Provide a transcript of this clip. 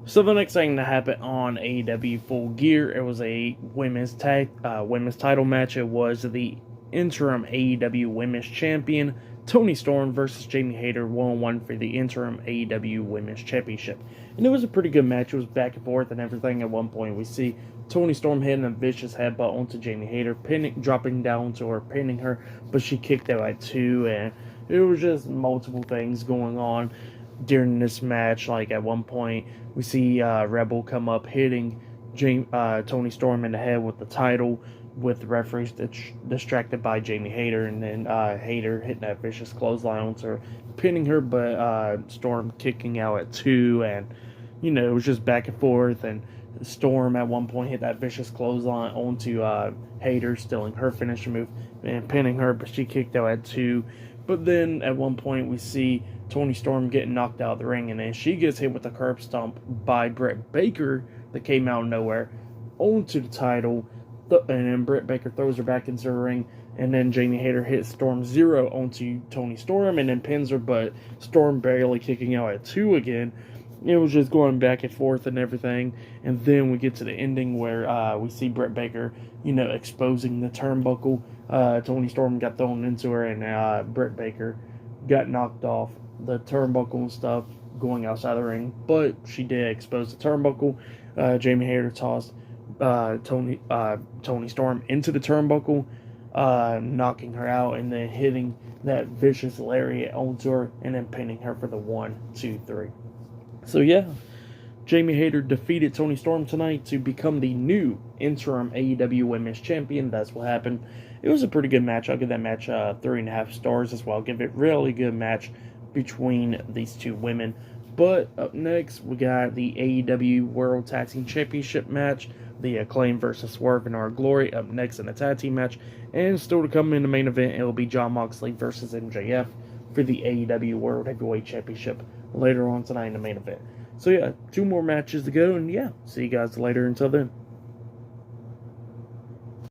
So the next thing that happened on AEW Full Gear, it was a women's title match. It was the interim AEW Women's Champion Toni Storm versus Jamie Hayter 1-on-1 for the interim AEW Women's Championship, and it was a pretty good match. It was back and forth and everything. At one point, we see Toni Storm hitting a vicious headbutt onto Jamie Hayter, dropping down to her, pinning her, but she kicked out at 2, and it was just multiple things going on during this match. Like at one point, we see Rebel come up hitting Toni Storm in the head with the title, with the referees distracted by Jamie Hayter, and then Hayter hitting that vicious clothesline onto her, pinning her, but Storm kicking out at 2, and it was just back and forth. And Storm at one point hit that vicious clothesline onto Hayter, stealing her finisher move and pinning her, but she kicked out at 2. But then at one point we see Toni Storm getting knocked out of the ring, and then she gets hit with a curb stomp by Britt Baker that came out of nowhere onto the title, and then Britt Baker throws her back into the ring, and then Jamie Hayter hits Storm Zero onto Toni Storm and then pins her, but Storm barely kicking out at 2 again. It was just going back and forth and everything, and then we get to the ending where we see Britt Baker, exposing the turnbuckle. Toni Storm got thrown into her, and Britt Baker got knocked off the turnbuckle and stuff going outside the ring, but she did expose the turnbuckle. Jamie Hayter tossed Toni Storm into the turnbuckle, knocking her out, and then hitting that vicious lariat onto her, and then pinning her for the 1, 2, 3. So yeah, Jamie Hayter defeated Toni Storm tonight to become the new interim AEW Women's Champion. That's what happened. It was a pretty good match. I'll give that match 3.5 stars as well. I'll give it a really good match between these two women. But up next, we got the AEW World Tag Team Championship match. The Acclaim versus Swerve in Our Glory up next in a tag team match. And still to come in the main event, it will be Jon Moxley versus MJF for the AEW World Heavyweight Championship later on tonight in the main event. So yeah, 2 more matches to go, and yeah, see you guys later. Until then.